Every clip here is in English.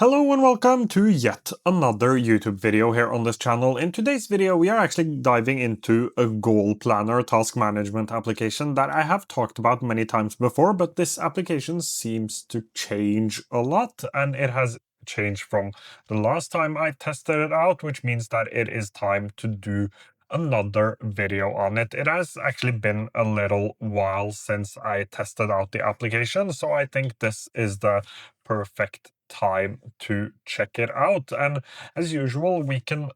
Hello and welcome to yet another YouTube video here on this channel. In today's video, we are actually diving into a goal planner task management application that I have talked about many times before, but this application seems to change a lot, and it has changed from the last time I tested it out, which means that it is time to do another video on it. It has actually been a little while since I tested out the application, so I think this is the perfect time to check it out. And as usual, we can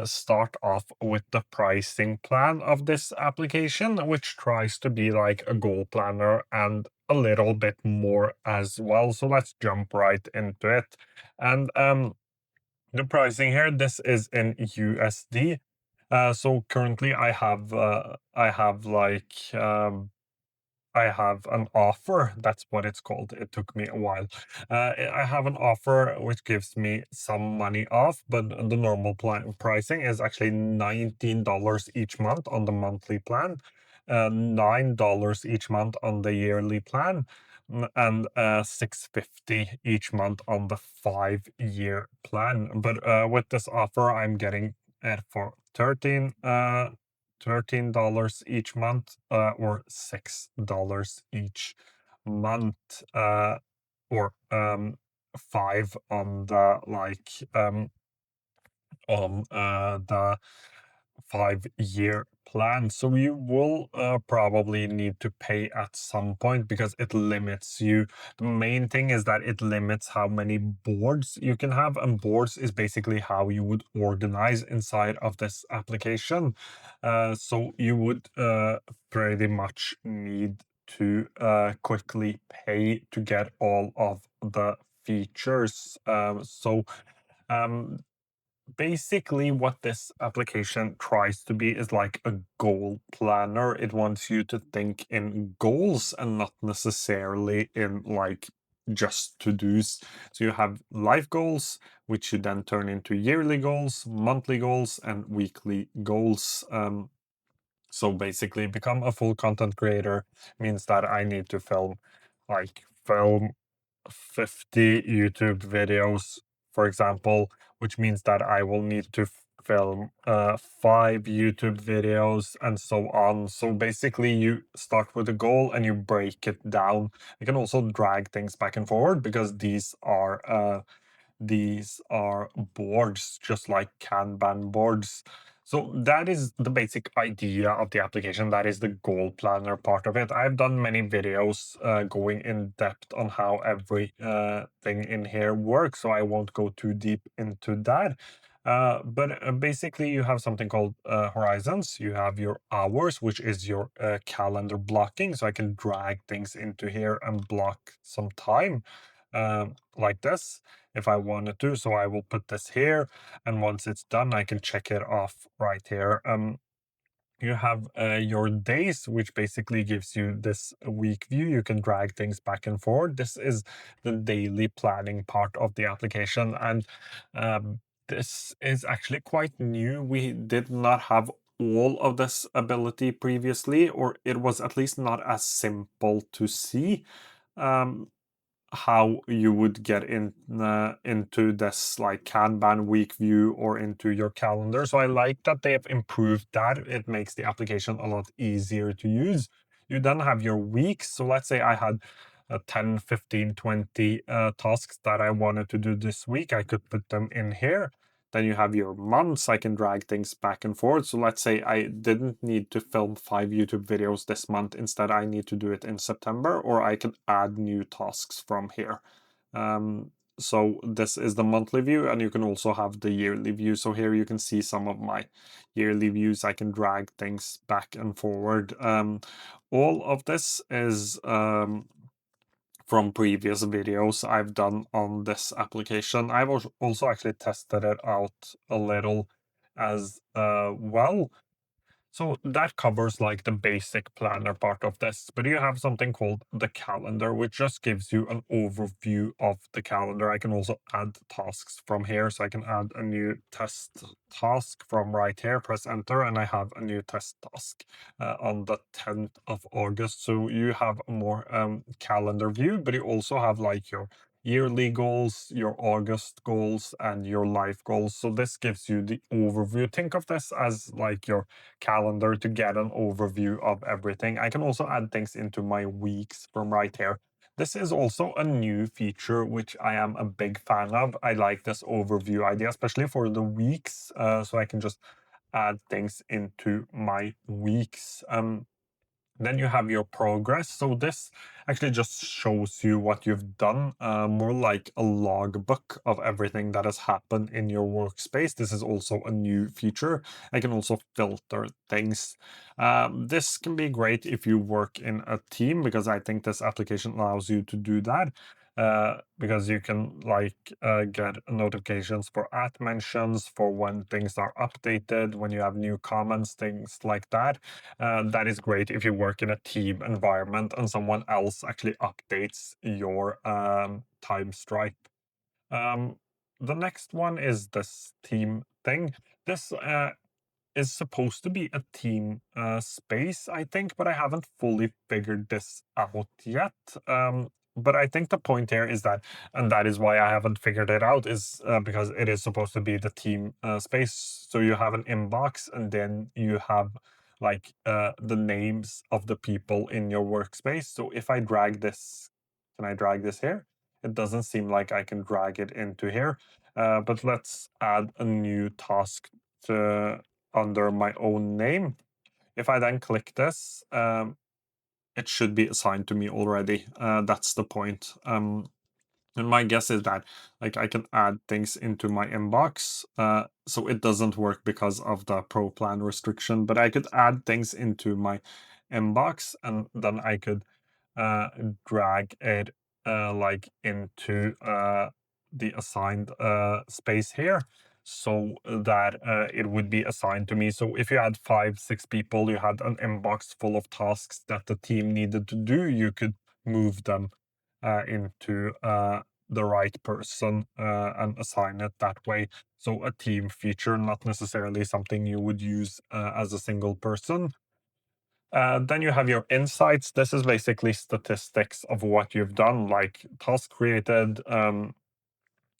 start off with the pricing plan of this application, which tries to be like a goal planner and a little bit more as well. So let's jump right into it. And the pricing here, this is in USD. So currently I have an offer. That's what it's called. It took me a while. I have an offer which gives me some money off, but the normal pricing is actually $19 each month on the monthly plan, $9 each month on the yearly plan, and $6.50 each month on the 5-year plan. But with this offer, I'm getting it for $13 each month, or $6 each month, or five on the the 5-year plan. So you will probably need to pay at some point because it limits you. The main thing is that it limits how many boards you can have, and boards is basically how you would organize inside of this application. So you would pretty much need to quickly pay to get all of the features. Um, Basically, what this application tries to be is like a goal planner. It wants you to think in goals and not necessarily in like just to-dos. So you have life goals, which you then turn into yearly goals, monthly goals, and weekly goals. So basically, become a full content creator means that I need to film 50 YouTube videos, for example, which means that I will need to film 5 YouTube videos and so on. So basically, you start with a goal and you break it down. You can also drag things back and forward because these are boards, just like Kanban boards. So that is the basic idea of the application. That is the goal planner part of it. I've done many videos going in depth on how every thing in here works, so I won't go too deep into that. But basically, you have something called horizons. You have your hours, which is your calendar blocking. So I can drag things into here and block some time, like this if I wanted to. So I will put this here, and once it's done, I can check it off right here. You have your days, which basically gives you this week view. You can drag things back and forward. This is the daily planning part of the application, and this is actually quite new. We did not have all of this ability previously, or it was at least not as simple to see. Um, how you would get into this like Kanban week view or into your calendar. So I like that they have improved that. It makes the application a lot easier to use. You then have your weeks. So let's say I had 10, 15, 20 tasks that I wanted to do this week. I could put them in here. Then you have your months. I can drag things back and forth. So let's say I didn't need to film 5 YouTube videos this month. Instead, I need to do it in September, or I can add new tasks from here. So this is the monthly view, and you can also have the yearly view. So here you can see some of my yearly views. I can drag things back and forward. All of this is from previous videos I've done on this application. I've also actually tested it out a little as well. So that covers like the basic planner part of this, but you have something called the calendar, which just gives you an overview of the calendar. I can also add tasks from here. So I can add a new test task from right here, press enter, and I have a new test task on the 10th of August. So you have a more calendar view, but you also have like your yearly goals, your August goals, and your life goals. So this gives you the overview. Think of this as like your calendar to get an overview of everything. I can also add things into my weeks from right here. This is also a new feature, which I am a big fan of. I like this overview idea, especially for the weeks. So I can just add things into my weeks. Then you have your progress. So this actually just shows you what you've done, more like a logbook of everything that has happened in your workspace. This is also a new feature. I can also filter things. This can be great if you work in a team, because I think this application allows you to do that. Because you can get notifications for at mentions, for when things are updated, when you have new comments, things like that. That is great if you work in a team environment and someone else actually updates your time stripe. Um, the next one is this team thing. This is supposed to be a team space, I think, but I haven't fully figured this out yet. But I think the point here is that, and that is why I haven't figured it out, is because it is supposed to be the team space. So you have an inbox, and then you have the names of the people in your workspace. So if I drag this, can I drag this here? It doesn't seem like I can drag it into here. But let's add a new task to under my own name. If I then click this, it should be assigned to me already. That's the point. And my guess is that I can add things into my inbox. So it doesn't work because of the pro plan restriction, but I could add things into my inbox, and then I could uh, drag it into the assigned space here, so that it would be assigned to me. So if you had 5, 6 people, you had an inbox full of tasks that the team needed to do, you could move them into the right person and assign it that way. So a team feature, not necessarily something you would use as a single person. Then you have your insights. This is basically statistics of what you've done, like task created,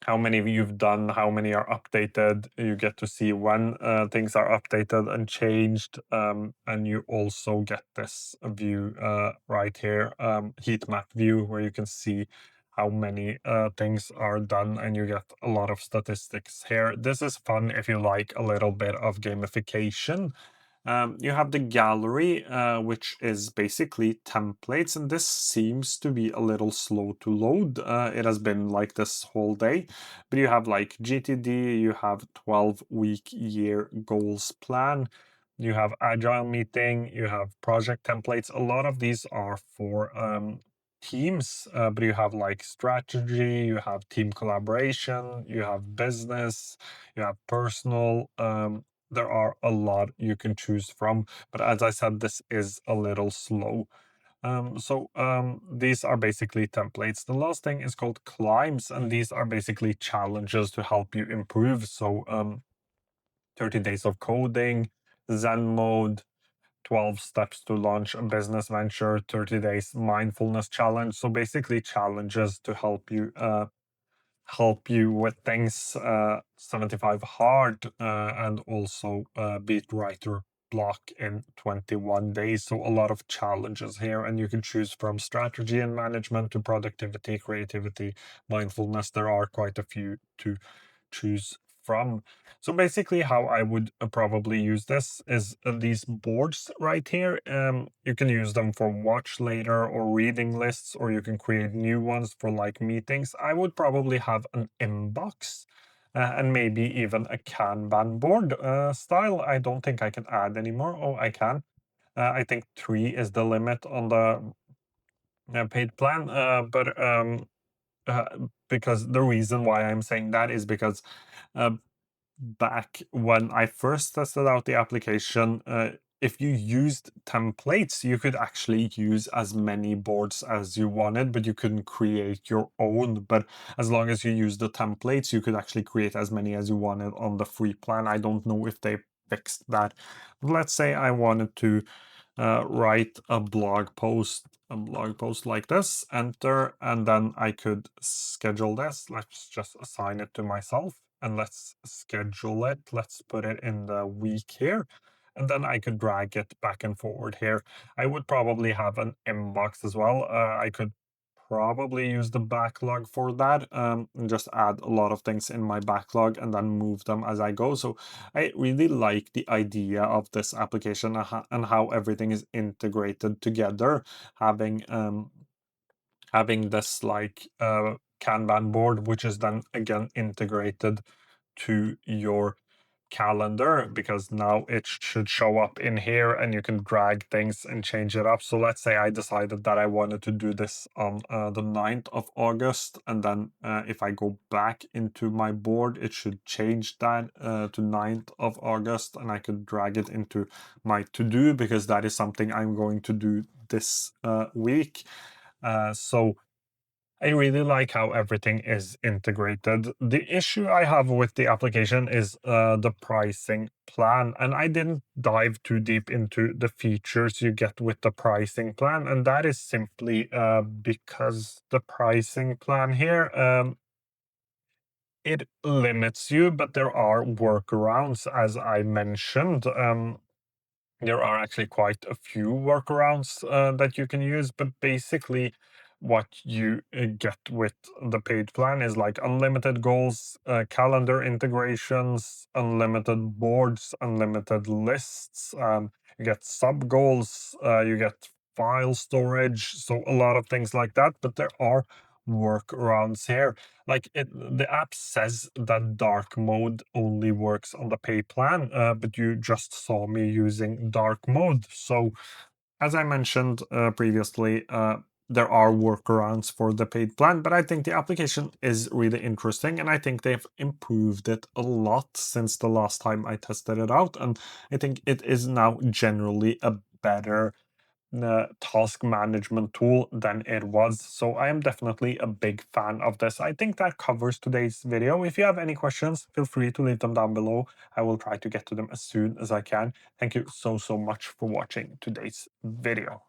how many you've done, how many are updated. You get to see when things are updated and changed. And you also get this view right here, heat map view, where you can see how many things are done, and you get a lot of statistics here. This is fun if you like a little bit of gamification. You have the gallery, which is basically templates, and this seems to be a little slow to load. It has been like this whole day, but you have like GTD, you have 12-week year goals plan, you have agile meeting, you have project templates. A lot of these are for teams, but you have like strategy, you have team collaboration, you have business, you have personal. There are a lot you can choose from, but as I said, this is a little slow. These are basically templates. The last thing is called climbs, and these are basically challenges to help you improve. 30 days of coding, Zen mode, 12 steps to launch a business venture, 30 days mindfulness challenge. So basically challenges to help you with things. 75 hard, and also beat writer block in 21 days. So a lot of challenges here, and you can choose from strategy and management to productivity, creativity, mindfulness. There are quite a few to choose from. So basically, how I would probably use this is these boards right here. You can use them for watch later or reading lists, or you can create new ones for like meetings. I would probably have an inbox. And maybe even a Kanban board style. I don't think I can add anymore. Oh, I can. I think 3 is the limit on the paid plan. Uh, because the reason why I'm saying that is because uh, back when I first tested out the application, if you used templates, you could actually use as many boards as you wanted, but you couldn't create your own. But as long as you use the templates, you could actually create as many as you wanted on the free plan. I don't know if they fixed that. Let's say I wanted to write a blog post a blog post like this, enter, and then I could schedule this. Let's just assign it to myself and let's schedule it. Let's put it in the week here. And then I could drag it back and forward here. I would probably have an inbox as well. I could probably use the backlog for that, and just add a lot of things in my backlog and then move them as I go. So I really like the idea of this application and how everything is integrated together. Having having this like Kanban board, which is then again integrated to your calendar, because now it should show up in here and you can drag things and change it up. So let's say I decided that I wanted to do this on the 9th of August, and then if I go back into my board, it should change that to 9th of August, and I could drag it into my to-do because that is something I'm going to do this week. So I really like how everything is integrated. The issue I have with the application is the pricing plan, and I didn't dive too deep into the features you get with the pricing plan, and that is simply because the pricing plan here, it limits you, but there are workarounds, as I mentioned. There are actually quite a few workarounds that you can use, but basically, what you get with the paid plan is like unlimited goals, calendar integrations, unlimited boards, unlimited lists. You get sub goals, you get file storage, so a lot of things like that. But there are workarounds here. Like the app says that dark mode only works on the pay plan, but you just saw me using dark mode. So as I mentioned previously, there are workarounds for the paid plan, but I think the application is really interesting, and I think they've improved it a lot since the last time I tested it out, and I think it is now generally a better task management tool than it was. So I am definitely a big fan of this. I think that covers today's video. If you have any questions, feel free to leave them down below. I will try to get to them as soon as I can. Thank you so much for watching today's video.